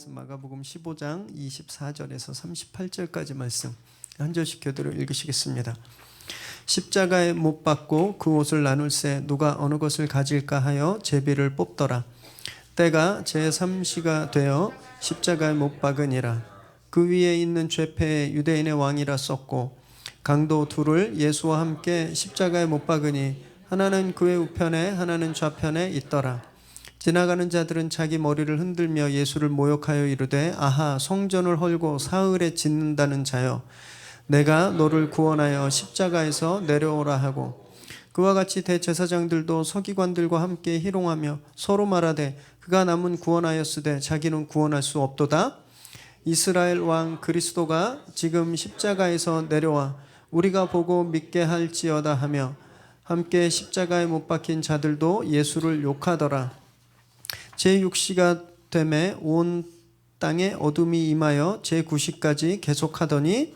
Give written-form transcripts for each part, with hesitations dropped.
말씀 마가복음 15장 24절에서 38절까지 말씀 한 절씩 교대로 읽으시겠습니다. 십자가에 못 박고 그 옷을 나눌새 누가 어느 것을 가질까 하여 제비를 뽑더라. 때가 제3시가 되어 십자가에 못 박으니라. 그 위에 있는 죄패에 유대인의 왕이라 썼고 강도 둘을 예수와 함께 십자가에 못 박으니 하나는 그의 우편에 하나는 좌편에 있더라. 지나가는 자들은 자기 머리를 흔들며 예수를 모욕하여 이르되 아하 성전을 헐고 사흘에 짓는다는 자여 내가 너를 구원하여 십자가에서 내려오라 하고 그와 같이 대제사장들도 서기관들과 함께 희롱하며 서로 말하되 그가 남은 구원하였으되 자기는 구원할 수 없도다. 이스라엘 왕 그리스도가 지금 십자가에서 내려와 우리가 보고 믿게 할지어다 하며 함께 십자가에 못 박힌 자들도 예수를 욕하더라. 제6시가 되매 온 땅에 어둠이 임하여 제9시까지 계속하더니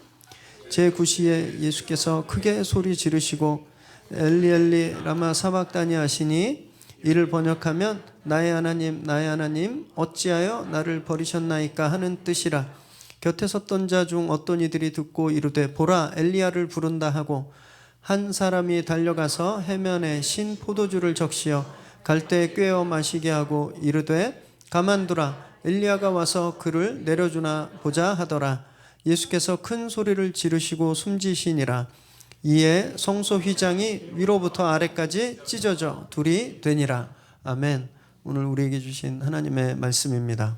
제9시에 예수께서 크게 소리 지르시고 엘리 엘리 라마 사박다니 하시니 이를 번역하면 나의 하나님 어찌하여 나를 버리셨나이까 하는 뜻이라. 곁에 섰던 자 중 어떤 이들이 듣고 이르되 보라 엘리야를 부른다 하고 한 사람이 달려가서 해면에 신 포도주를 적시어 갈대에 꿰어 마시게 하고 이르되 가만두라 엘리야가 와서 그를 내려주나 보자 하더라. 예수께서 큰 소리를 지르시고 숨지시니라. 이에 성소 휘장이 위로부터 아래까지 찢어져 둘이 되니라. 아멘. 오늘 우리에게 주신 하나님의 말씀입니다.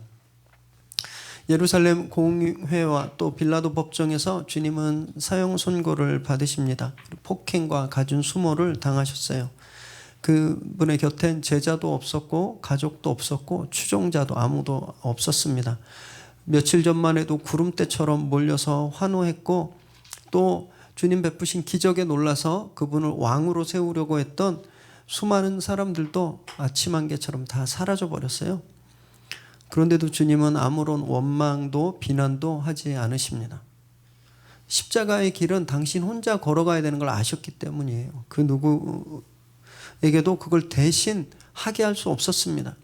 예루살렘 공회와 또 빌라도 법정에서 주님은 사형 선고를 받으십니다. 폭행과 갖은 수모를 당하셨어요. 그분의 곁엔 제자도 없었고 가족도 없었고 추종자도 아무도 없었습니다. 며칠 전만 해도 구름대처럼 몰려서 환호했고 또 주님 베푸신 기적에 놀라서 그분을 왕으로 세우려고 했던 수많은 사람들도 아침 안개처럼 다 사라져 버렸어요. 그런데도 주님은 아무런 원망도 비난도 하지 않으십니다. 십자가의 길은 당신 혼자 걸어가야 되는 걸 아셨기 때문이에요. 그 누구에게도 그걸 대신 하게 할 수 없었습니다.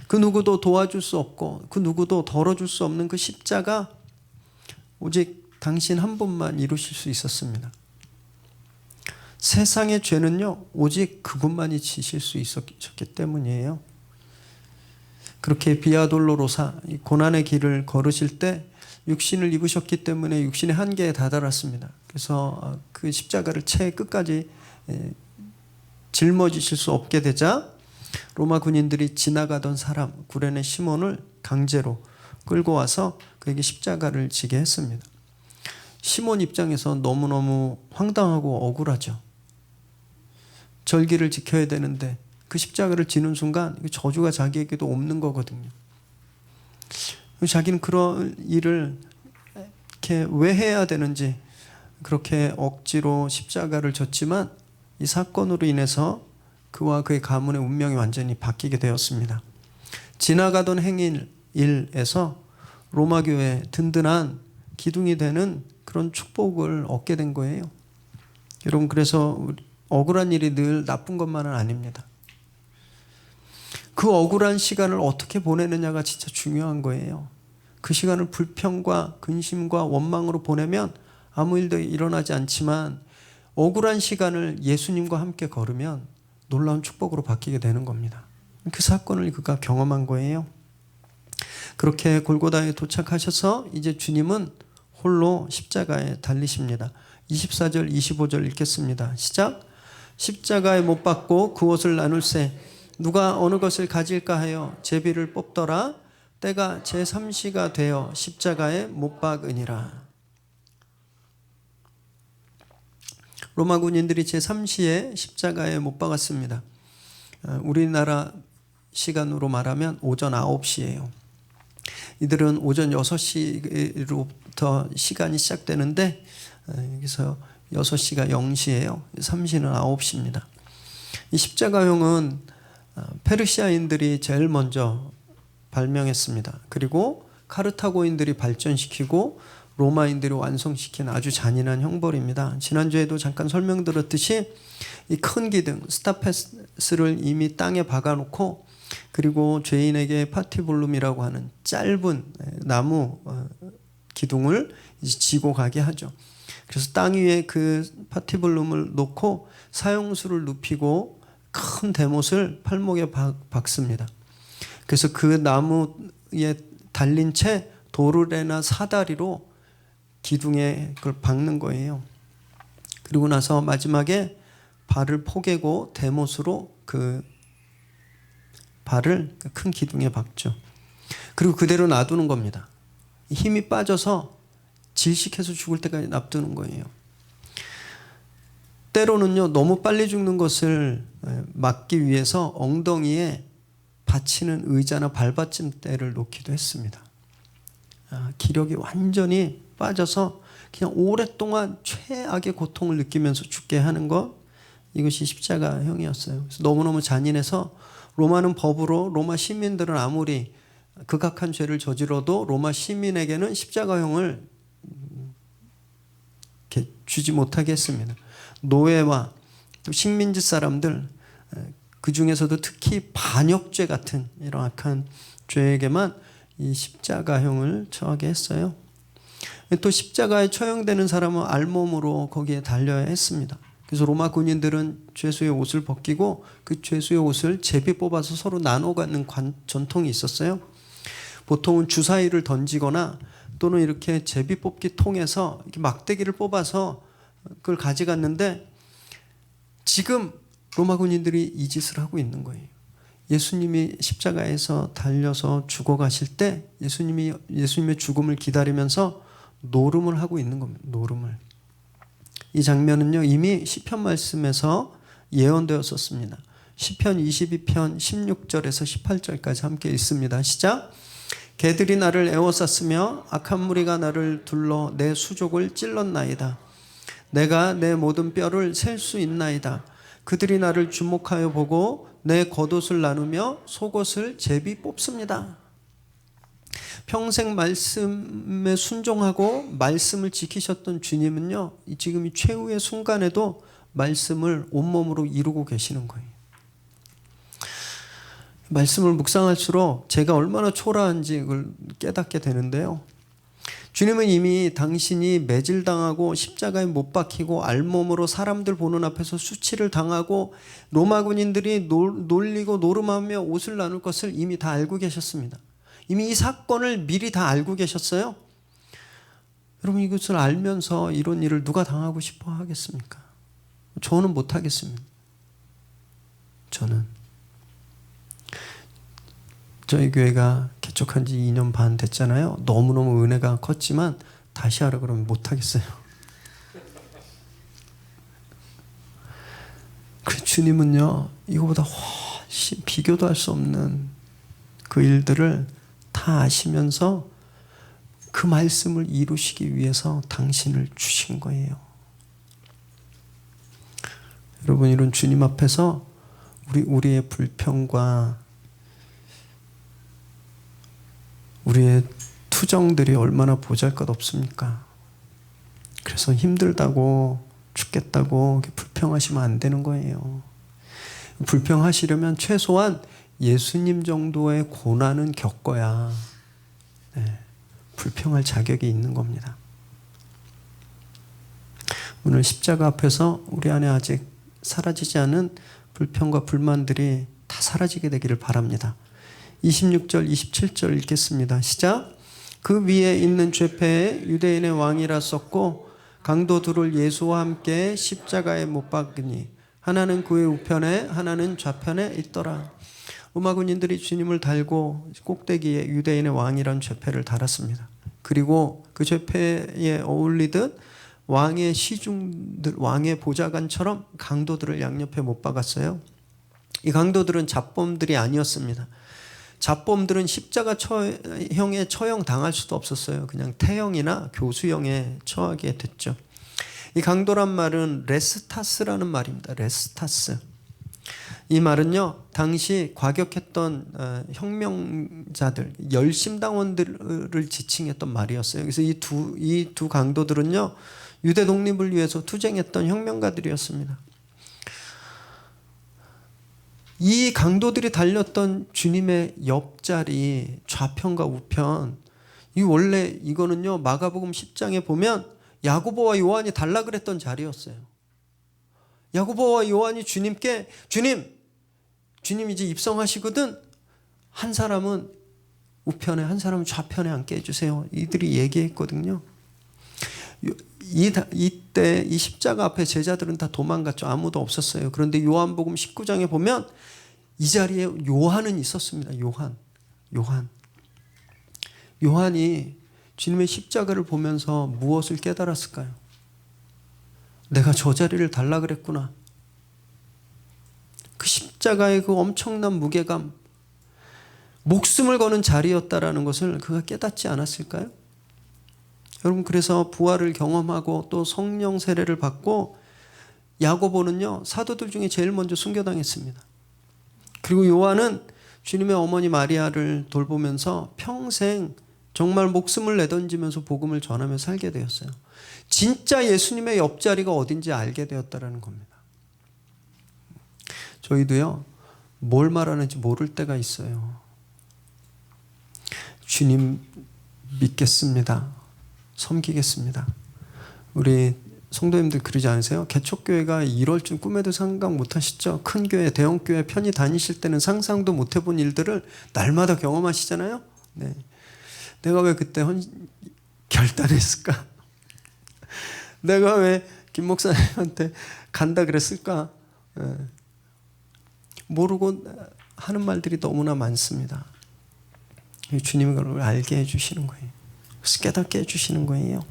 그 누구도 도와줄 수 없고 그 누구도 덜어줄 수 없는 그 십자가 오직 당신 한 분만 이루실 수 있었습니다. 세상의 죄는요 오직 그분만이 지실 수 있었기 때문이에요. 그렇게 비아돌로로사 고난의 길을 걸으실 때 육신을 입으셨기 때문에 육신의 한계에 다다랐습니다. 그래서 그 십자가를 채 끝까지 짊어지실 수 없게 되자 로마 군인들이 지나가던 사람 구레네 시몬을 강제로 끌고 와서 그에게 십자가를 지게 했습니다. 시몬 입장에서 너무너무 황당하고 억울하죠. 절기를 지켜야 되는데 그 십자가를 지는 순간 저주가 자기에게도 없는 거거든요. 자기는 그런 일을 이렇게 왜 해야 되는지 그렇게 억지로 십자가를 졌지만 이 사건으로 인해서 그와 그의 가문의 운명이 완전히 바뀌게 되었습니다. 지나가던 행일에서 로마 교회에 든든한 기둥이 되는 그런 축복을 얻게 된 거예요. 여러분 그래서 억울한 일이 늘 나쁜 것만은 아닙니다. 그 억울한 시간을 어떻게 보내느냐가 진짜 중요한 거예요. 그 시간을 불평과 근심과 원망으로 보내면 아무 일도 일어나지 않지만 억울한 시간을 예수님과 함께 걸으면 놀라운 축복으로 바뀌게 되는 겁니다. 그 사건을 그가 경험한 거예요. 그렇게 골고다에 도착하셔서 이제 주님은 홀로 십자가에 달리십니다. 24절 25절 읽겠습니다. 시작. 십자가에 못 박고 그 옷을 나눌새 누가 어느 것을 가질까 하여 제비를 뽑더라. 때가 제3시가 되어 십자가에 못 박으니라. 로마 군인들이 제3시에 십자가에 못 박았습니다. 우리나라 시간으로 말하면 오전 9시예요. 이들은 오전 6시로부터 시간이 시작되는데 여기서 6시가 0시예요. 3시는 9시입니다. 이 십자가형은 페르시아인들이 제일 먼저 발명했습니다. 그리고 카르타고인들이 발전시키고 로마인들이 완성시킨 아주 잔인한 형벌입니다. 지난주에도 잠깐 설명드렸듯이 이 큰 기둥 스타패스를 이미 땅에 박아놓고 그리고 죄인에게 파티볼룸이라고 하는 짧은 나무 기둥을 이제 지고 가게 하죠. 그래서 땅 위에 그 파티볼룸을 놓고 사형수를 눕히고 큰 대못을 팔목에 박습니다. 그래서 그 나무에 달린 채 도르래나 사다리로 기둥에 그걸 박는 거예요. 그리고 나서 마지막에 발을 포개고 대못으로 그 발을 큰 기둥에 박죠. 그리고 그대로 놔두는 겁니다. 힘이 빠져서 질식해서 죽을 때까지 놔두는 거예요. 때로는요, 너무 빨리 죽는 것을 막기 위해서 엉덩이에 받치는 의자나 발받침대를 놓기도 했습니다. 기력이 완전히 빠져서 그냥 오랫동안 최악의 고통을 느끼면서 죽게 하는 것, 이것이 십자가형이었어요. 그래서 너무너무 잔인해서 로마는 법으로 로마 시민들은 아무리 극악한 죄를 저질러도 로마 시민에게는 십자가형을 주지 못하게 했습니다. 노예와 또 식민지 사람들, 그 중에서도 특히 반역죄 같은 이런 악한 죄에게만 이 십자가형을 처하게 했어요. 또 십자가에 처형되는 사람은 알몸으로 거기에 달려야 했습니다. 그래서 로마 군인들은 죄수의 옷을 벗기고 그 죄수의 옷을 제비 뽑아서 서로 나눠 갖는 전통이 있었어요. 보통은 주사위를 던지거나 또는 이렇게 제비 뽑기 통해서 이렇게 막대기를 뽑아서 그걸 가져갔는데, 지금 로마 군인들이 이 짓을 하고 있는 거예요. 예수님이 십자가에서 달려서 죽어가실 때 예수님의 죽음을 기다리면서 노름을 하고 있는 겁니다. 노름을. 이 장면은요, 이미 시편 말씀에서 예언되었었습니다. 시편 22편 16절에서 18절까지 함께 읽습니다. 시작. 개들이 나를 에워쌌으며 악한 무리가 나를 둘러 내 수족을 찔렀나이다. 내가 내 모든 뼈를 셀 수 있나이다. 그들이 나를 주목하여 보고 내 겉옷을 나누며 속옷을 제비 뽑습니다. 평생 말씀에 순종하고 말씀을 지키셨던 주님은요, 지금 이 최후의 순간에도 말씀을 온몸으로 이루고 계시는 거예요. 말씀을 묵상할수록 제가 얼마나 초라한지 그걸 깨닫게 되는데요. 주님은 이미 당신이 매질당하고 십자가에 못 박히고 알몸으로 사람들 보는 앞에서 수치를 당하고 로마 군인들이 놀리고 노름하며 옷을 나눌 것을 이미 다 알고 계셨습니다. 이미 이 사건을 미리 다 알고 계셨어요. 여러분, 이것을 알면서 이런 일을 누가 당하고 싶어 하겠습니까? 저는 못 하겠습니다. 저는. 저희 교회가 개척한 지 2년 반 됐잖아요. 너무너무 은혜가 컸지만 다시 하라 그러면 못 하겠어요. 그 주님은요, 이거보다 훨씬 비교도 할 수 없는 그 일들을 다 아시면서 그 말씀을 이루시기 위해서 당신을 주신 거예요. 여러분, 이런 주님 앞에서 우리의 불평과 우리의 투정들이 얼마나 보잘것없습니까? 그래서 힘들다고 죽겠다고 불평하시면 안 되는 거예요. 불평하시려면 최소한 예수님 정도의 고난은 겪어야 불평할 자격이 있는 겁니다. 오늘 십자가 앞에서 우리 안에 아직 사라지지 않은 불평과 불만들이 다 사라지게 되기를 바랍니다. 26절 27절 읽겠습니다. 시작. 그 위에 있는 죄패에 유대인의 왕이라 썼고 강도 둘을 예수와 함께 십자가에 못 박으니 하나는 그의 우편에 하나는 좌편에 있더라. 로마 군인들이 주님을 달고 꼭대기에 유대인의 왕이란 죄패를 달았습니다. 그리고 그 죄패에 어울리듯 왕의 시중들, 왕의 보좌관처럼 강도들을 양옆에 못 박았어요. 이 강도들은 잡범들이 아니었습니다. 잡범들은 십자가형에 처형당할 수도 없었어요. 그냥 태형이나 교수형에 처하게 됐죠. 이 강도란 말은 레스타스라는 말입니다. 레스타스. 이 말은요, 당시 과격했던 혁명자들, 열심당원들을 지칭했던 말이었어요. 그래서 이 두 강도들은요, 유대 독립을 위해서 투쟁했던 혁명가들이었습니다. 이 강도들이 달렸던 주님의 옆자리, 좌편과 우편, 이 원래 이거는요 마가복음 10장에 보면 야고보와 요한이 달라 그랬던 자리였어요. 야고보와 요한이 주님께 주님 이제 입성하시거든, 한 사람은 우편에 한 사람은 좌편에 앉게 해주세요. 이들이 얘기했거든요. 이때 이 십자가 앞에 제자들은 다 도망갔죠. 아무도 없었어요. 그런데 요한복음 19장에 보면 이 자리에 요한은 있었습니다. 요한이 주님의 십자가를 보면서 무엇을 깨달았을까요? 내가 저 자리를 달라 그랬구나. 그 십자가의 그 엄청난 무게감, 목숨을 거는 자리였다라는 것을 그가 깨닫지 않았을까요? 여러분, 그래서 부활을 경험하고 또 성령 세례를 받고 야고보는요 사도들 중에 제일 먼저 순교당했습니다. 그리고 요한은 주님의 어머니 마리아를 돌보면서 평생 정말 목숨을 내던지면서 복음을 전하며 살게 되었어요. 진짜 예수님의 옆자리가 어딘지 알게 되었다는 겁니다. 저희도요 뭘 말하는지 모를 때가 있어요. 주님 믿겠습니다. 섬기겠습니다. 우리 성도님들 그러지 않으세요? 개척교회가 이럴 줄 꿈에도 상상 못하시죠? 큰 교회, 대형 교회 편히 다니실 때는 상상도 못 해본 일들을 날마다 경험하시잖아요. 네. 내가 왜 그때 결단했을까? 내가 왜 김 목사님한테 간다 그랬을까? 네. 모르고 하는 말들이 너무나 많습니다. 주님이 그걸 알게 해주시는 거예요. 깨닫게 해주시는 거예요.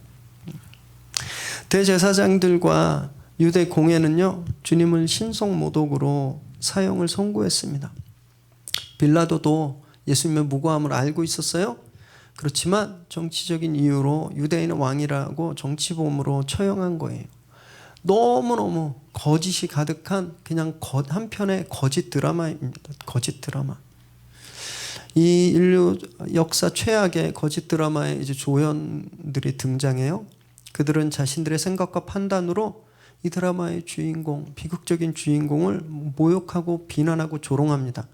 대제사장들과 유대 공회는요 주님을 신성모독으로 사형을 선고했습니다. 빌라도도 예수님의 무고함을 알고 있었어요. 그렇지만 정치적인 이유로 유대인은 왕이라고 정치범으로 처형한 거예요. 너무너무 거짓이 가득한 그냥 한편의 거짓 드라마입니다. 거짓 드라마. 이 인류 역사 최악의 거짓 드라마에 이제 조연들이 등장해요. 그들은 자신들의 생각과 판단으로 이 드라마의 주인공, 비극적인 주인공을 모욕하고 비난하고 조롱합니다.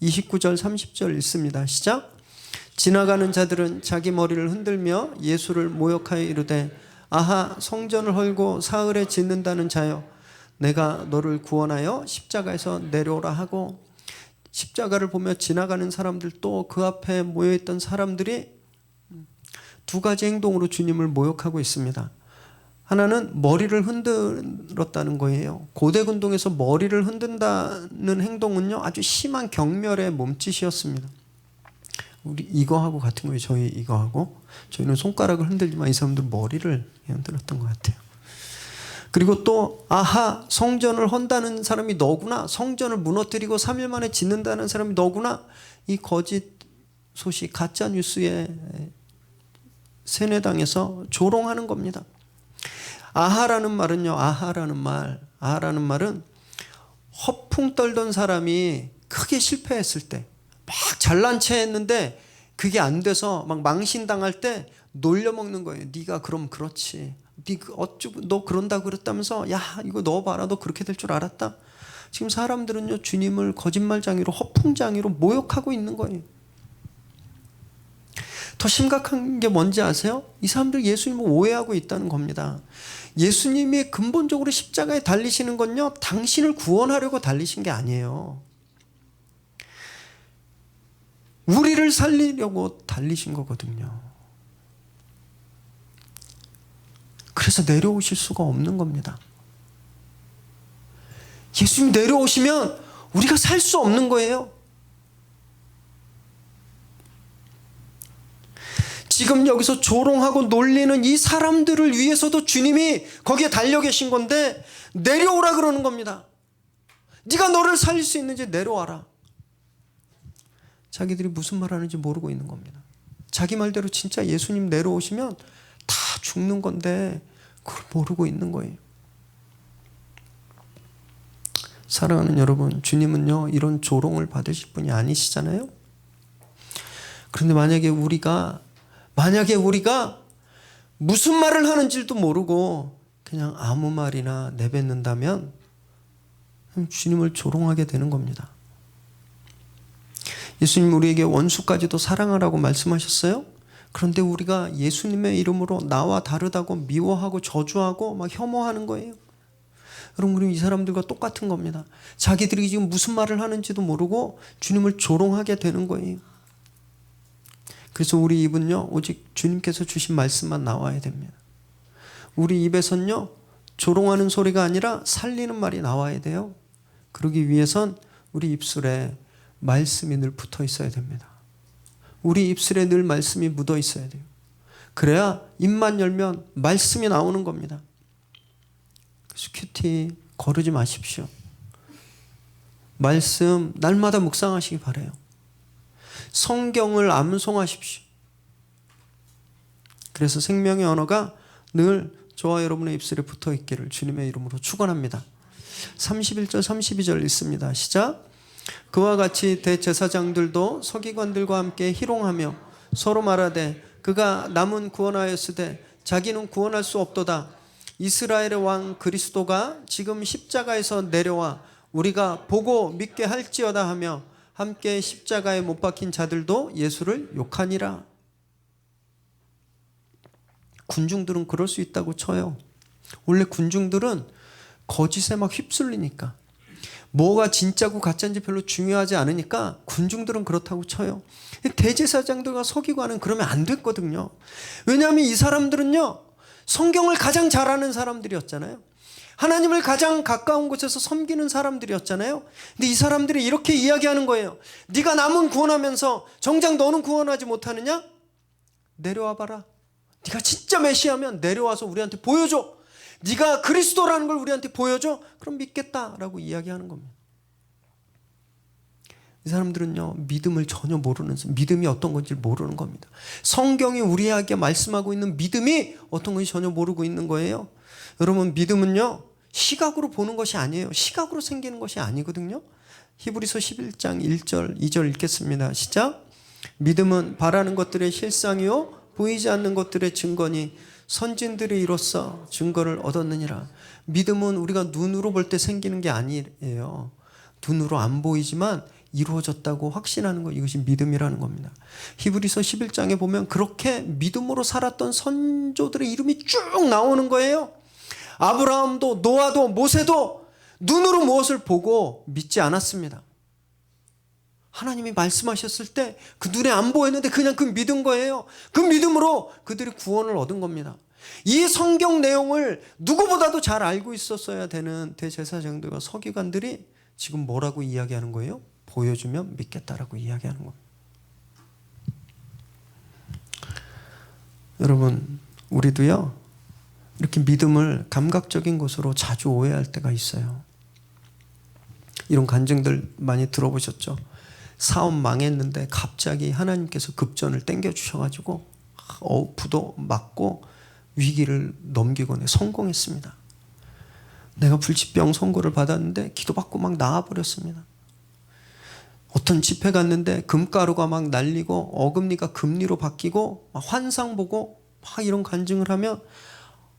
29절 30절 읽습니다. 시작. 지나가는 자들은 자기 머리를 흔들며 예수를 모욕하여 이르되 아하, 성전을 헐고 사흘에 짓는다는 자여, 내가 너를 구원하여 십자가에서 내려오라 하고, 십자가를 보며 지나가는 사람들, 또 그 앞에 모여있던 사람들이 두 가지 행동으로 주님을 모욕하고 있습니다. 하나는 머리를 흔들었다는 거예요. 고대 군동에서 머리를 흔든다는 행동은요 아주 심한 경멸의 몸짓이었습니다. 우리 이거하고 같은 거예요. 저희 이거하고. 저희는 손가락을 흔들지만 이 사람들은 머리를 흔들었던 것 같아요. 그리고 또 아하, 성전을 헌다는 사람이 너구나, 성전을 무너뜨리고 3일 만에 짓는다는 사람이 너구나, 이 거짓 소식, 가짜 뉴스에 세뇌당해서 조롱하는 겁니다. 아하라는 말은요, 아하라는 말은 허풍 떨던 사람이 크게 실패했을 때, 막 잘난 체 했는데 그게 안 돼서 막 망신당할 때 놀려먹는 거예요. 네가 그럼 그렇지, 너 그런다고 그랬다면서, 야 이거 너 봐라, 너 그렇게 될 줄 알았다. 지금 사람들은요 주님을 거짓말장이로, 허풍장이로 모욕하고 있는 거예요. 더 심각한 게 뭔지 아세요? 이 사람들 예수님을 오해하고 있다는 겁니다. 예수님이 근본적으로 십자가에 달리시는 건요 당신을 구원하려고 달리신 게 아니에요. 우리를 살리려고 달리신 거거든요. 그래서 내려오실 수가 없는 겁니다. 예수님 내려오시면 우리가 살 수 없는 거예요. 지금 여기서 조롱하고 놀리는 이 사람들을 위해서도 주님이 거기에 달려 계신 건데 내려오라 그러는 겁니다. 네가 너를 살릴 수 있는지 내려와라. 자기들이 무슨 말 하는지 모르고 있는 겁니다. 자기 말대로 진짜 예수님 내려오시면 다 죽는 건데 그걸 모르고 있는 거예요. 사랑하는 여러분, 주님은요 이런 조롱을 받으실 분이 아니시잖아요. 그런데 만약에 우리가 무슨 말을 하는지도 모르고 그냥 아무 말이나 내뱉는다면 주님을 조롱하게 되는 겁니다. 예수님 우리에게 원수까지도 사랑하라고 말씀하셨어요. 그런데 우리가 예수님의 이름으로 나와 다르다고 미워하고 저주하고 막 혐오하는 거예요. 여러분, 우리 이 사람들과 똑같은 겁니다. 자기들이 지금 무슨 말을 하는지도 모르고 주님을 조롱하게 되는 거예요. 그래서 우리 입은요, 오직 주님께서 주신 말씀만 나와야 됩니다. 우리 입에선요, 조롱하는 소리가 아니라 살리는 말이 나와야 돼요. 그러기 위해선 우리 입술에 말씀이 늘 붙어 있어야 됩니다. 우리 입술에 늘 말씀이 묻어 있어야 돼요. 그래야 입만 열면 말씀이 나오는 겁니다. 그래서 큐티 거르지 마십시오. 말씀 날마다 묵상하시기 바라요. 성경을 암송하십시오. 그래서 생명의 언어가 늘 저와 여러분의 입술에 붙어 있기를 주님의 이름으로 축원합니다. 31절 32절 읽습니다. 시작. 그와 같이 대제사장들도 서기관들과 함께 희롱하며 서로 말하되 그가 남은 구원하였으되 자기는 구원할 수 없도다. 이스라엘의 왕 그리스도가 지금 십자가에서 내려와 우리가 보고 믿게 할지어다 하며 함께 십자가에 못 박힌 자들도 예수를 욕하니라. 군중들은 그럴 수 있다고 쳐요. 원래 군중들은 거짓에 막 휩쓸리니까, 뭐가 진짜고 가짜인지 별로 중요하지 않으니까 군중들은 그렇다고 쳐요. 대제사장들과 서기관은 그러면 안 됐거든요. 왜냐하면 이 사람들은요, 성경을 가장 잘 아는 사람들이었잖아요. 하나님을 가장 가까운 곳에서 섬기는 사람들이었잖아요. 근데 이 사람들이 이렇게 이야기하는 거예요. 네가 남은 구원하면서 정작 너는 구원하지 못하느냐? 내려와 봐라. 네가 진짜 메시아면 내려와서 우리한테 보여줘. 네가 그리스도라는 걸 우리한테 보여줘. 그럼 믿겠다라고 이야기하는 겁니다. 이 사람들은요, 믿음을 전혀 모르는, 믿음이 어떤 건지 모르는 겁니다. 성경이 우리에게 말씀하고 있는 믿음이 어떤 건지 전혀 모르고 있는 거예요. 여러분, 믿음은요, 시각으로 보는 것이 아니에요. 시각으로 생기는 것이 아니거든요. 히브리서 11장 1절 2절 읽겠습니다. 시작. 믿음은 바라는 것들의 실상이요 보이지 않는 것들의 증거니 선진들이 이로써 증거를 얻었느니라. 믿음은 우리가 눈으로 볼 때 생기는 게 아니에요. 눈으로 안 보이지만 이루어졌다고 확신하는 것, 이것이 믿음이라는 겁니다. 히브리서 11장에 보면 그렇게 믿음으로 살았던 선조들의 이름이 쭉 나오는 거예요. 아브라함도 노아도 모세도 눈으로 무엇을 보고 믿지 않았습니다. 하나님이 말씀하셨을 때 그 눈에 안 보였는데 그냥 그 믿은 거예요. 그 믿음으로 그들이 구원을 얻은 겁니다. 이 성경 내용을 누구보다도 잘 알고 있었어야 되는 대제사장들과 서기관들이 지금 뭐라고 이야기하는 거예요? 보여주면 믿겠다라고 이야기하는 겁니다. 여러분, 우리도요, 이렇게 믿음을 감각적인 것으로 자주 오해할 때가 있어요. 이런 간증들 많이 들어보셨죠? 사업 망했는데 갑자기 하나님께서 급전을 땡겨주셔가지고 부도 맞고 위기를 넘기고 성공했습니다. 내가 불치병 선고를 받았는데 기도받고 막 나아버렸습니다. 어떤 집회 갔는데 금가루가 막 날리고 어금니가 금리로 바뀌고 막 환상 보고 막 이런 간증을 하면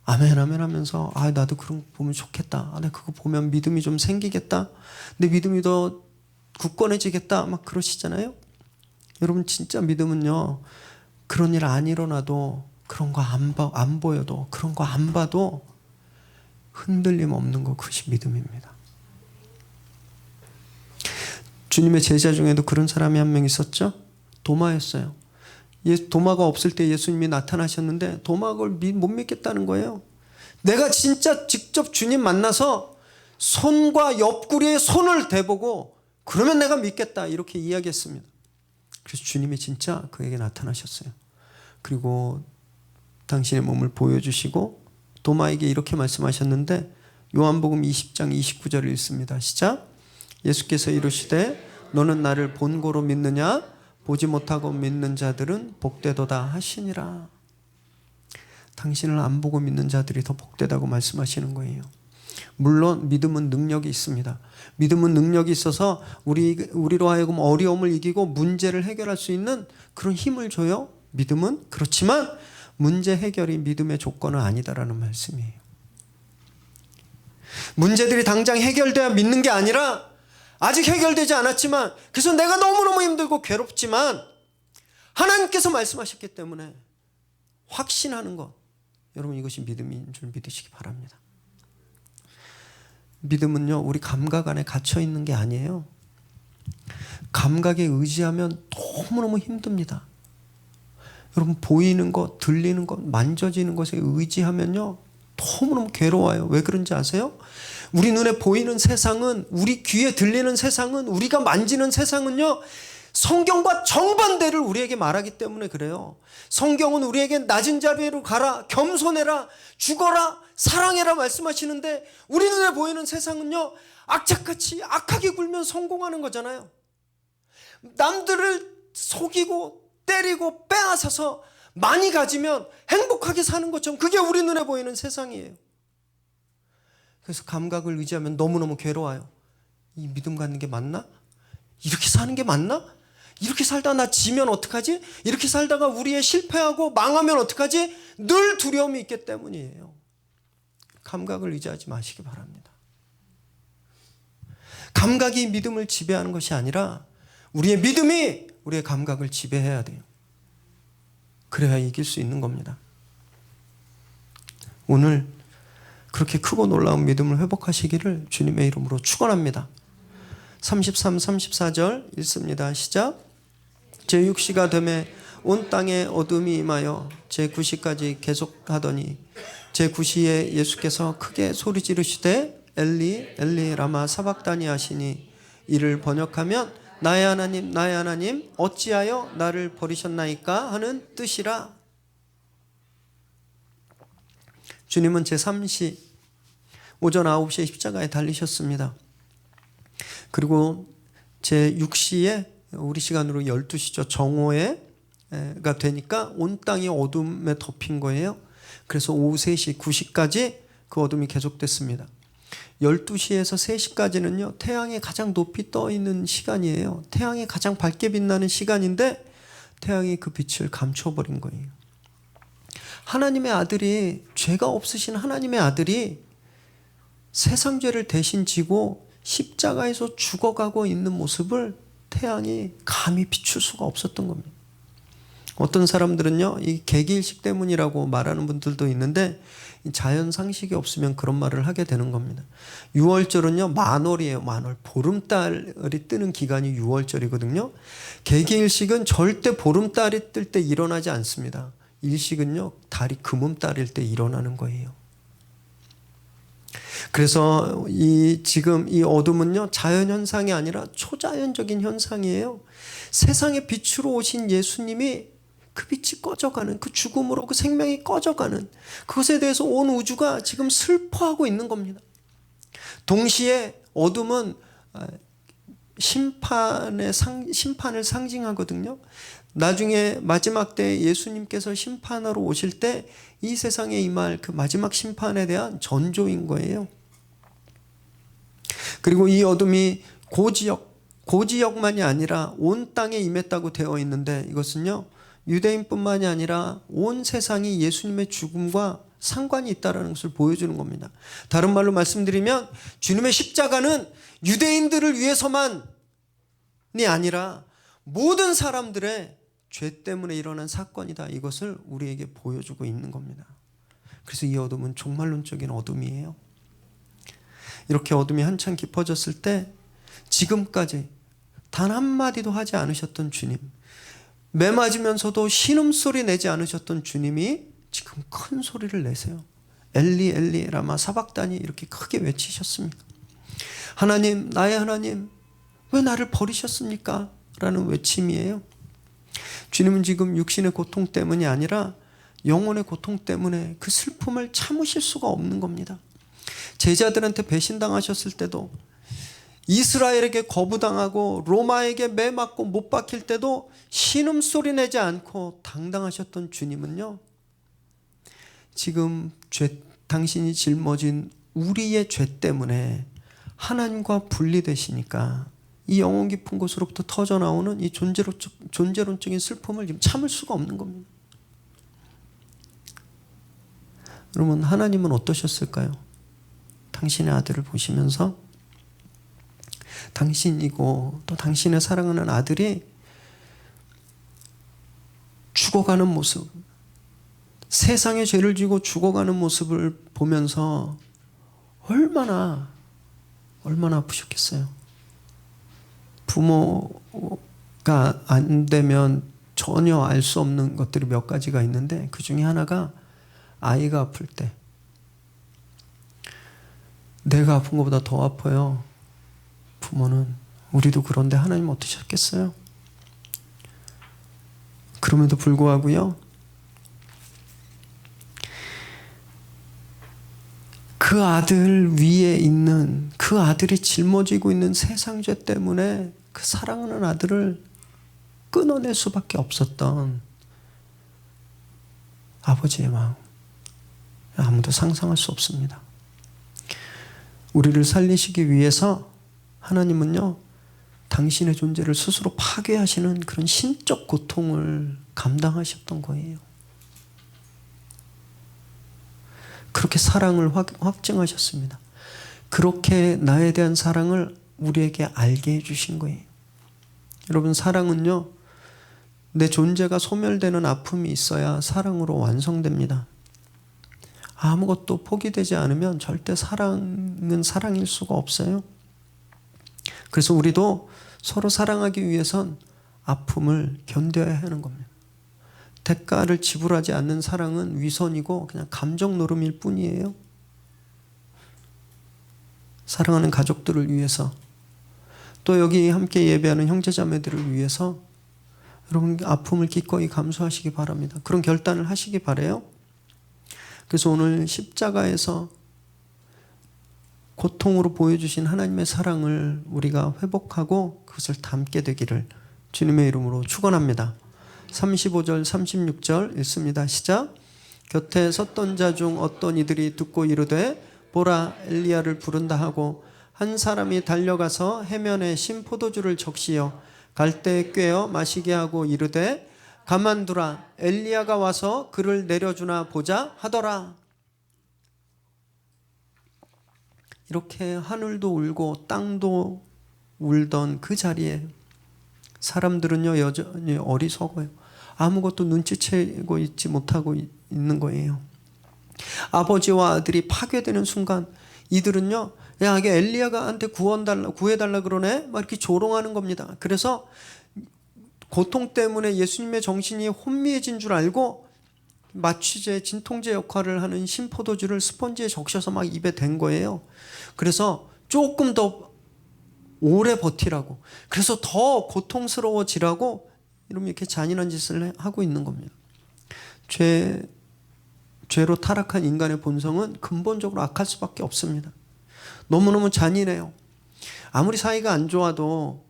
아멘 아멘 하면서 나도 그런 거 보면 좋겠다. 내가 그거 보면 믿음이 좀 생기겠다. 내 믿음이 더 굳건해지겠다. 막 그러시잖아요. 여러분, 진짜 믿음은요, 그런 일 안 일어나도, 그런 거 안 보여도, 그런 거 안 봐도 흔들림 없는 거, 그것이 믿음입니다. 주님의 제자 중에도 그런 사람이 한 명 있었죠. 도마였어요. 도마가 없을 때 예수님이 나타나셨는데 도마가 그걸 못 믿겠다는 거예요. 내가 진짜 직접 주님 만나서 손과 옆구리에 손을 대보고 그러면 내가 믿겠다, 이렇게 이야기했습니다. 그래서 주님이 진짜 그에게 나타나셨어요. 그리고 당신의 몸을 보여주시고 도마에게 이렇게 말씀하셨는데, 요한복음 20장 29절을 읽습니다. 시작. 예수께서 이르시되 너는 나를 본고로 믿느냐? 보지 못하고 믿는 자들은 복되도다 하시니라. 당신을 안 보고 믿는 자들이 더 복되다고 말씀하시는 거예요. 물론 믿음은 능력이 있습니다. 믿음은 능력이 있어서 우리로 하여금 어려움을 이기고 문제를 해결할 수 있는 그런 힘을 줘요. 믿음은. 그렇지만 문제 해결이 믿음의 조건은 아니다라는 말씀이에요. 문제들이 당장 해결돼야 믿는 게 아니라 아직 해결되지 않았지만, 그래서 내가 너무너무 힘들고 괴롭지만 하나님께서 말씀하셨기 때문에 확신하는 것, 여러분 이것이 믿음인 줄 믿으시기 바랍니다. 믿음은요, 우리 감각 안에 갇혀 있는 게 아니에요. 감각에 의지하면 너무너무 힘듭니다. 여러분 보이는 것, 들리는 것, 만져지는 것에 의지하면요 너무너무 괴로워요. 왜 그런지 아세요? 우리 눈에 보이는 세상은, 우리 귀에 들리는 세상은, 우리가 만지는 세상은요 성경과 정반대를 우리에게 말하기 때문에 그래요. 성경은 우리에게 낮은 자리로 가라, 겸손해라, 죽어라, 사랑해라 말씀하시는데, 우리 눈에 보이는 세상은요 악착같이 악하게 굴면 성공하는 거잖아요. 남들을 속이고 때리고 빼앗아서 많이 가지면 행복하게 사는 것처럼, 그게 우리 눈에 보이는 세상이에요. 그래서 감각을 의지하면 너무너무 괴로워요. 이 믿음 갖는 게 맞나? 이렇게 사는 게 맞나? 이렇게 살다가 나 지면 어떡하지? 이렇게 살다가 우리의 실패하고 망하면 어떡하지? 늘 두려움이 있기 때문이에요. 감각을 의지하지 마시기 바랍니다. 감각이 믿음을 지배하는 것이 아니라 우리의 믿음이 우리의 감각을 지배해야 돼요. 그래야 이길 수 있는 겁니다. 오늘 그렇게 크고 놀라운 믿음을 회복하시기를 주님의 이름으로 축원합니다. 33, 34절 읽습니다. 시작. 제6시가 되매 온 땅에 어둠이 임하여 제9시까지 계속하더니 제9시에 예수께서 크게 소리 지르시되 엘리 엘리 라마 사박다니 하시니, 이를 번역하면 나의 하나님 나의 하나님 어찌하여 나를 버리셨나이까 하는 뜻이라. 주님은 제3시 오전 9시에 십자가에 달리셨습니다. 그리고 제6시에 우리 시간으로 12시죠. 정오가 되니까 온 땅이 어둠에 덮인 거예요. 그래서 오후 3시, 9시까지 그 어둠이 계속됐습니다. 12시에서 3시까지는요 태양이 가장 높이 떠 있는 시간이에요. 태양이 가장 밝게 빛나는 시간인데 태양이 그 빛을 감춰버린 거예요. 하나님의 아들이, 죄가 없으신 하나님의 아들이 세상 죄를 대신 지고 십자가에서 죽어가고 있는 모습을 태양이 감히 비출 수가 없었던 겁니다. 어떤 사람들은요 이 개기일식 때문이라고 말하는 분들도 있는데, 자연 상식이 없으면 그런 말을 하게 되는 겁니다. 6월절은요 만월이에요. 만월, 보름달이 뜨는 기간이 6월절이거든요. 개기일식은 절대 보름달이 뜰 때 일어나지 않습니다. 일식은요 달이 금음달일 때 일어나는 거예요. 그래서 지금 이 어둠은요 자연현상이 아니라 초자연적인 현상이에요. 세상의 빛으로 오신 예수님이 그 빛이 꺼져가는, 그 죽음으로 그 생명이 꺼져가는 그것에 대해서 온 우주가 지금 슬퍼하고 있는 겁니다. 동시에 어둠은 심판을 상징하거든요. 나중에 마지막 때 예수님께서 심판하러 오실 때 이 세상에 임할 그 마지막 심판에 대한 전조인 거예요. 그리고 이 어둠이 고지역만이 아니라 온 땅에 임했다고 되어 있는데, 이것은요 유대인뿐만이 아니라 온 세상이 예수님의 죽음과 상관이 있다는 것을 보여주는 겁니다. 다른 말로 말씀드리면 주님의 십자가는 유대인들을 위해서만이 아니라 모든 사람들의 죄 때문에 일어난 사건이다, 이것을 우리에게 보여주고 있는 겁니다. 그래서 이 어둠은 종말론적인 어둠이에요. 이렇게 어둠이 한참 깊어졌을 때 지금까지 단 한마디도 하지 않으셨던 주님, 매 맞으면서도 신음소리 내지 않으셨던 주님이 지금 큰 소리를 내세요. 엘리 엘리 라마 사박다니 이렇게 크게 외치셨습니다. 하나님 나의 하나님 왜 나를 버리셨습니까? 라는 외침이에요. 주님은 지금 육신의 고통 때문이 아니라 영혼의 고통 때문에 그 슬픔을 참으실 수가 없는 겁니다. 제자들한테 배신당하셨을 때도, 이스라엘에게 거부당하고 로마에게 매 맞고 못 박힐 때도 신음소리 내지 않고 당당하셨던 주님은요 지금 당신이 짊어진 우리의 죄 때문에 하나님과 분리되시니까 이 영혼 깊은 곳으로부터 터져나오는 이 존재론적인 슬픔을 지금 참을 수가 없는 겁니다. 여러분, 하나님은 어떠셨을까요? 당신의 아들을 보시면서 당신이고 또 당신의 사랑하는 아들이 죽어가는 모습, 세상의 죄를 지고 죽어가는 모습을 보면서 얼마나 아프셨겠어요. 부모가 안 되면 전혀 알 수 없는 것들이 몇 가지가 있는데 그 중에 하나가 아이가 아플 때 내가 아픈 것보다 더 아파요. 부모는. 우리도 그런데 하나님 어떠셨겠어요? 그럼에도 불구하고요, 그 아들 위에 있는, 그 아들이 짊어지고 있는 세상 죄 때문에 그 사랑하는 아들을 끊어낼 수밖에 없었던 아버지의 마음, 아무도 상상할 수 없습니다. 우리를 살리시기 위해서 하나님은요, 당신의 존재를 스스로 파괴하시는 그런 신적 고통을 감당하셨던 거예요. 그렇게 사랑을 확증하셨습니다. 그렇게 나에 대한 사랑을 우리에게 알게 해주신 거예요. 여러분, 사랑은요, 내 존재가 소멸되는 아픔이 있어야 사랑으로 완성됩니다. 아무것도 포기되지 않으면 절대 사랑은 사랑일 수가 없어요. 그래서 우리도 서로 사랑하기 위해선 아픔을 견뎌야 하는 겁니다. 대가를 지불하지 않는 사랑은 위선이고 그냥 감정 노름일 뿐이에요. 사랑하는 가족들을 위해서, 또 여기 함께 예배하는 형제자매들을 위해서 여러분 아픔을 기꺼이 감수하시기 바랍니다. 그런 결단을 하시기 바라요. 그래서 오늘 십자가에서 고통으로 보여주신 하나님의 사랑을 우리가 회복하고 그것을 담게 되기를 주님의 이름으로 축원합니다. 35절 36절 읽습니다. 시작. 곁에 섰던 자 중 어떤 이들이 듣고 이르되 보라, 엘리야를 부른다 하고 한 사람이 달려가서 해면에 신 포도주를 적시어 갈대에 꿰어 마시게 하고 이르되 가만두라, 엘리야가 와서 그를 내려주나 보자 하더라. 이렇게 하늘도 울고 땅도 울던 그 자리에 사람들은요 여전히 어리석어요. 아무것도 눈치채고 있지 못하고 있는 거예요. 아버지와 아들이 파괴되는 순간 이들은요, 야, 이게 엘리야가한테 구해달라 그러네? 막 이렇게 조롱하는 겁니다. 그래서 고통 때문에 예수님의 정신이 혼미해진 줄 알고 마취제, 진통제 역할을 하는 신포도주를 스펀지에 적셔서 막 입에 댄 거예요. 그래서 조금 더 오래 버티라고, 그래서 더 고통스러워지라고 이렇게 잔인한 짓을 하고 있는 겁니다. 죄로 타락한 인간의 본성은 근본적으로 악할 수밖에 없습니다. 너무너무 잔인해요. 아무리 사이가 안 좋아도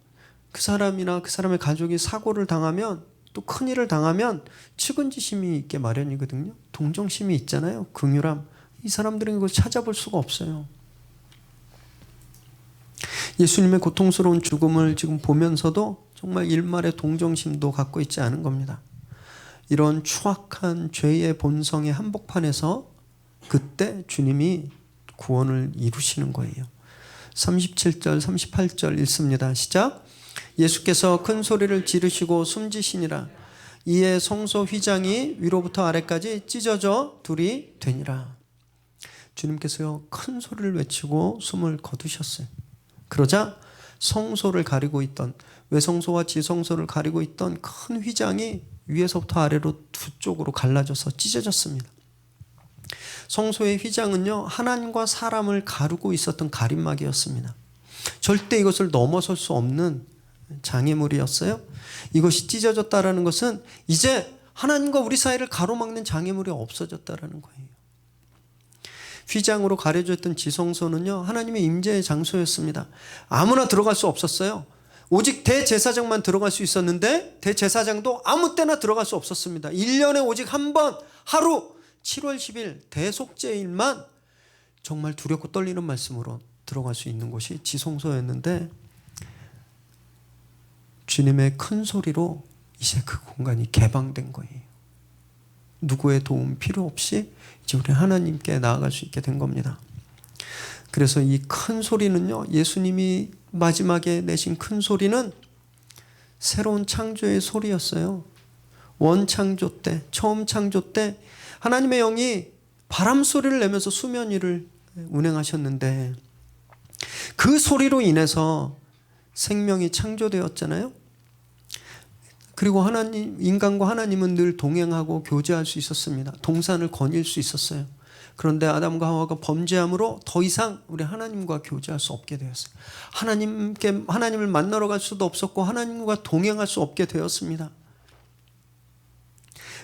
그 사람이나 그 사람의 가족이 사고를 당하면, 또 큰일을 당하면 측은지심이 있게 마련이거든요. 동정심이 있잖아요. 긍휼함. 이 사람들은 이걸 찾아볼 수가 없어요. 예수님의 고통스러운 죽음을 지금 보면서도 정말 일말의 동정심도 갖고 있지 않은 겁니다. 이런 추악한 죄의 본성의 한복판에서 그때 주님이 구원을 이루시는 거예요. 37절 38절 읽습니다. 시작. 예수께서 큰 소리를 지르시고 숨지시니라. 이에 성소 휘장이 위로부터 아래까지 찢어져 둘이 되니라. 주님께서요 큰 소리를 외치고 숨을 거두셨어요. 그러자 성소를 가리고 있던, 외성소와 지성소를 가리고 있던 큰 휘장이 위에서부터 아래로 두 쪽으로 갈라져서 찢어졌습니다. 성소의 휘장은요 하나님과 사람을 가르고 있었던 가림막이었습니다. 절대 이것을 넘어설 수 없는 장애물이었어요. 이것이 찢어졌다라는 것은 이제 하나님과 우리 사이를 가로막는 장애물이 없어졌다라는 거예요. 휘장으로 가려져 있던 지성소는요 하나님의 임재의 장소였습니다. 아무나 들어갈 수 없었어요. 오직 대제사장만 들어갈 수 있었는데 대제사장도 아무 때나 들어갈 수 없었습니다. 1년에 오직 한 번, 하루 7월 10일 대속죄일만 정말 두렵고 떨리는 말씀으로 들어갈 수 있는 곳이 지성소였는데, 주님의 큰 소리로 이제 그 공간이 개방된 거예요. 누구의 도움 필요 없이 이제 우리 하나님께 나아갈 수 있게 된 겁니다. 그래서 이 큰 소리는요, 예수님이 마지막에 내신 큰 소리는 새로운 창조의 소리였어요. 원창조 때, 처음 창조 때 하나님의 영이 바람 소리를 내면서 수면 위를 운행하셨는데 그 소리로 인해서 생명이 창조되었잖아요. 그리고 하나님, 인간과 하나님은 늘 동행하고 교제할 수 있었습니다. 동산을 거닐 수 있었어요. 그런데 아담과 하와가 범죄함으로 더 이상 우리 하나님과 교제할 수 없게 되었어요. 하나님을 만나러 갈 수도 없었고 하나님과 동행할 수 없게 되었습니다.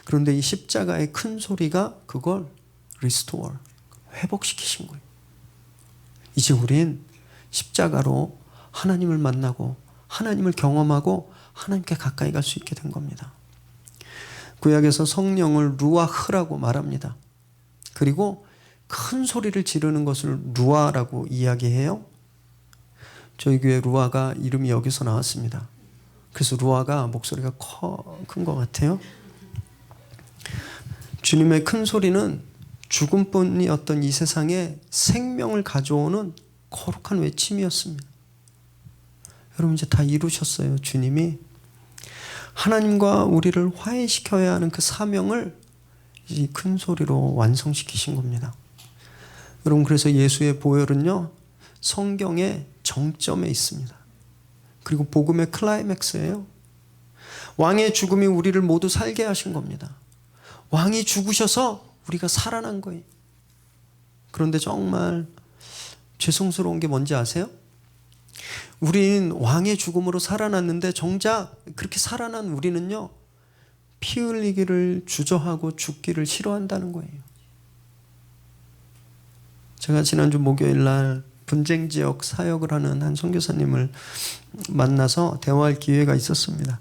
그런데 이 십자가의 큰 소리가 그걸 restore, 회복시키신 거예요. 이제 우린 십자가로 하나님을 만나고 하나님을 경험하고 하나님께 가까이 갈 수 있게 된 겁니다. 구약에서 성령을 루아흐라고 말합니다. 그리고 큰 소리를 지르는 것을 루아라고 이야기해요. 저희 교회 루아가 이름이 여기서 나왔습니다. 그래서 루아가 목소리가 큰 것 같아요. 주님의 큰 소리는 죽음뿐이었던 이 세상에 생명을 가져오는 거룩한 외침이었습니다. 여러분 이제 다 이루셨어요. 주님이 하나님과 우리를 화해시켜야 하는 그 사명을 이 큰 소리로 완성시키신 겁니다. 여러분 그래서 예수의 보혈은요 성경의 정점에 있습니다. 그리고 복음의 클라이맥스예요. 왕의 죽음이 우리를 모두 살게 하신 겁니다. 왕이 죽으셔서 우리가 살아난 거예요. 그런데 정말 죄송스러운 게 뭔지 아세요? 우린 왕의 죽음으로 살아났는데 정작 그렇게 살아난 우리는요 피 흘리기를 주저하고 죽기를 싫어한다는 거예요. 제가 지난주 목요일 날 분쟁 지역 사역을 하는 한 선교사님을 만나서 대화할 기회가 있었습니다.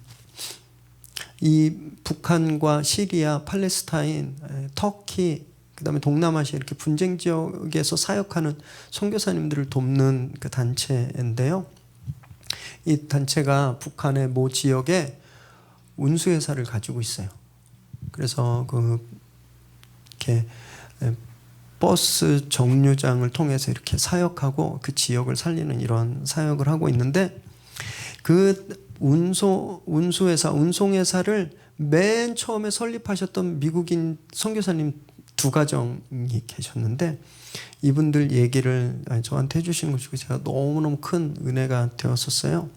이 북한과 시리아, 팔레스타인, 터키, 그다음에 동남아시아 이렇게 분쟁 지역에서 사역하는 선교사님들을 돕는 그 단체인데요. 이 단체가 북한의 모 지역에 운수회사를 가지고 있어요. 그래서 이렇게 버스 정류장을 통해서 이렇게 사역하고 그 지역을 살리는 이런 사역을 하고 있는데 그 운수회사, 운송회사를 맨 처음에 설립하셨던 미국인 선교사님 2가정이 계셨는데 이분들 얘기를 저한테 해주신 것이고 제가 너무너무 큰 은혜가 되었었어요.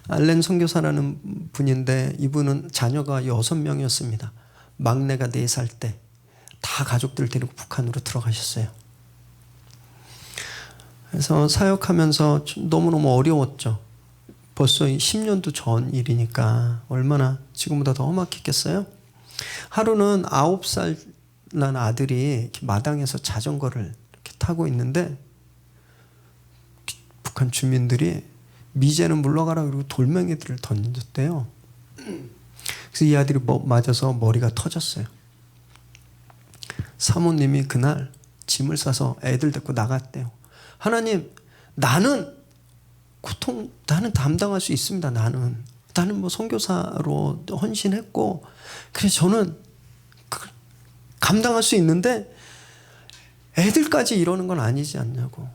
알렌 선교사라는 분인데 이분은 자녀가 6명이었습니다. 막내가 4살 때 다 가족들 데리고 북한으로 들어가셨어요. 그래서 사역하면서 너무너무 어려웠죠. 벌써 10년도 전 일이니까 얼마나 지금보다 더 험악했겠어요? 하루는 9살 난 아들이 이렇게 마당에서 자전거를 이렇게 타고 있는데 북한 주민들이 미제는 물러가라 그러고 돌멩이들을 던졌대요. 그래서 이 아들이 맞아서 머리가 터졌어요. 사모님이 그날 짐을 싸서 애들 데리고 나갔대요. 하나님, 나는 담당할 수 있습니다. 나는 뭐 선교사로 헌신했고, 그래서 저는 감당할 수 있는데 애들까지 이러는 건 아니지 않냐고.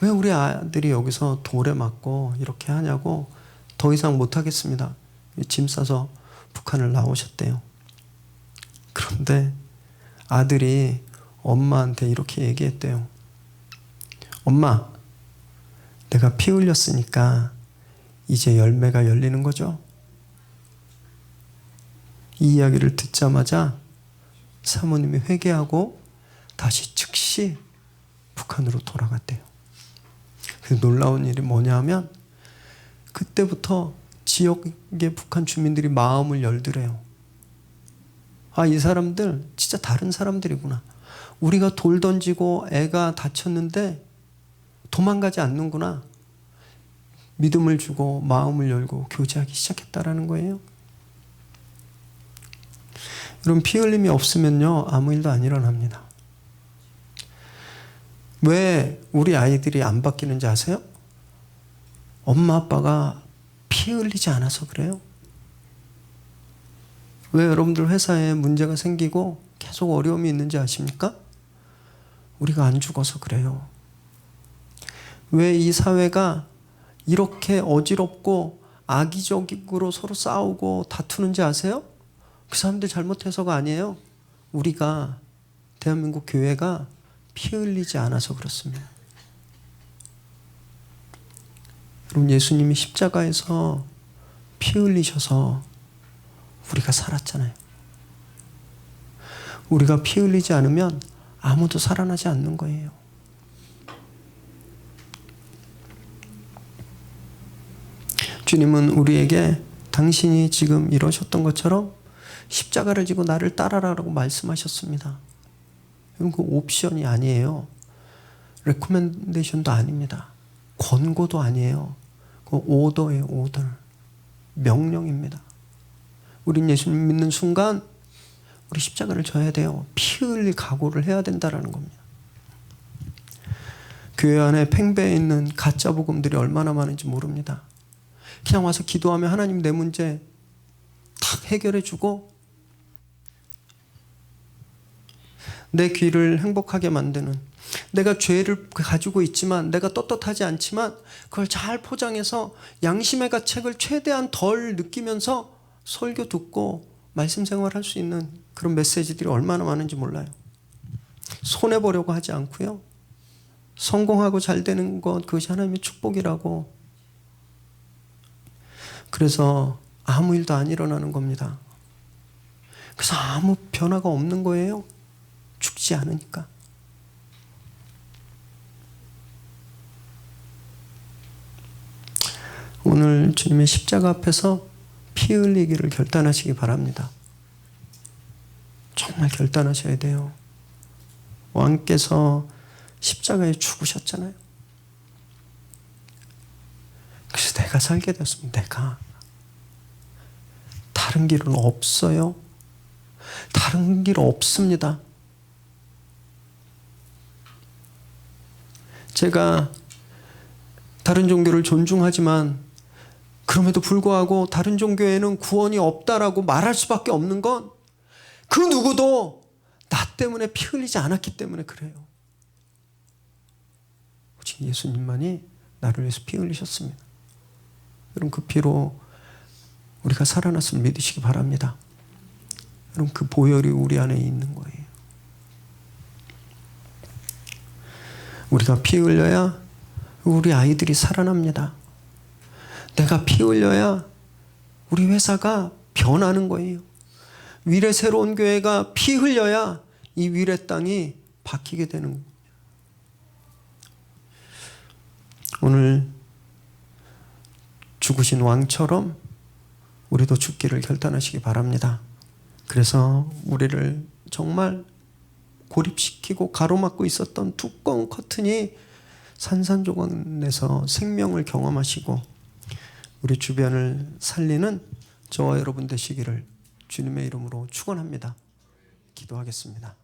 왜 우리 아들이 여기서 돌에 맞고 이렇게 하냐고. 더 이상 못하겠습니다. 짐 싸서 북한을 나오셨대요. 그런데 아들이 엄마한테 이렇게 얘기했대요. 엄마, 내가 피 흘렸으니까 이제 열매가 열리는 거죠? 이 이야기를 듣자마자 사모님이 회개하고 다시 즉시 북한으로 돌아갔대요. 그 놀라운 일이 뭐냐 하면 그때부터 지역의 북한 주민들이 마음을 열더래요. 아, 이 사람들 진짜 다른 사람들이구나. 우리가 돌 던지고 애가 다쳤는데 도망가지 않는구나. 믿음을 주고 마음을 열고 교제하기 시작했다라는 거예요. 여러분, 피 흘림이 없으면요 아무 일도 안 일어납니다. 왜 우리 아이들이 안 바뀌는지 아세요? 엄마 아빠가 피 흘리지 않아서 그래요. 왜 여러분들 회사에 문제가 생기고 계속 어려움이 있는지 아십니까? 우리가 안 죽어서 그래요. 왜 이 사회가 이렇게 어지럽고 악의적으로 서로 싸우고 다투는지 아세요? 그 사람들 잘못해서가 아니에요. 우리가, 대한민국 교회가 피 흘리지 않아서 그렇습니다. 여러분, 예수님이 십자가에서 피 흘리셔서 우리가 살았잖아요. 우리가 피 흘리지 않으면 아무도 살아나지 않는 거예요. 주님은 우리에게 당신이 지금 이러셨던 것처럼 십자가를 지고 나를 따라라라고 말씀하셨습니다. 이건 그 옵션이 아니에요. 레코멘데이션도 아닙니다. 권고도 아니에요. 그 오더예요, 오더. 명령입니다. 우린 예수님 믿는 순간 우리 십자가를 져야 돼요. 피 흘릴 각오를 해야 된다는 겁니다. 교회 안에 팽배해 있는 가짜 복음들이 얼마나 많은지 모릅니다. 그냥 와서 기도하면 하나님 내 문제 탁 해결해 주고 내 귀를 행복하게 만드는, 내가 죄를 가지고 있지만 내가 떳떳하지 않지만 그걸 잘 포장해서 양심의 가책을 최대한 덜 느끼면서 설교 듣고 말씀 생활할 수 있는 그런 메시지들이 얼마나 많은지 몰라요. 손해보려고 하지 않고요. 성공하고 잘 되는 것, 그것이 하나님의 축복이라고. 그래서 아무 일도 안 일어나는 겁니다. 그래서 아무 변화가 없는 거예요. 죽지 않으니까. 오늘 주님의 십자가 앞에서 피 흘리기를 결단하시기 바랍니다. 정말 결단하셔야 돼요. 왕께서 십자가에 죽으셨잖아요. 그래서 내가 살게 되었습니다. 내가. 다른 길은 없어요. 다른 길 없습니다. 제가 다른 종교를 존중하지만 그럼에도 불구하고 다른 종교에는 구원이 없다라고 말할 수밖에 없는 건 그 누구도 나 때문에 피 흘리지 않았기 때문에 그래요. 오직 예수님만이 나를 위해서 피 흘리셨습니다. 여러분, 그 피로 우리가 살아났음을 믿으시기 바랍니다. 여러분, 그 보혈이 우리 안에 있는 거예요. 우리가 피 흘려야 우리 아이들이 살아납니다. 내가 피 흘려야 우리 회사가 변하는 거예요. 위례 새로운 교회가 피 흘려야 이 위례 땅이 바뀌게 되는 거예요. 오늘 죽으신 왕처럼 우리도 죽기를 결단하시기 바랍니다. 그래서 우리를 정말 고립시키고 가로막고 있었던 두꺼운 커튼이 산산조각 내서 생명을 경험하시고 우리 주변을 살리는 저와 여러분 되시기를 주님의 이름으로 축원합니다. 기도하겠습니다.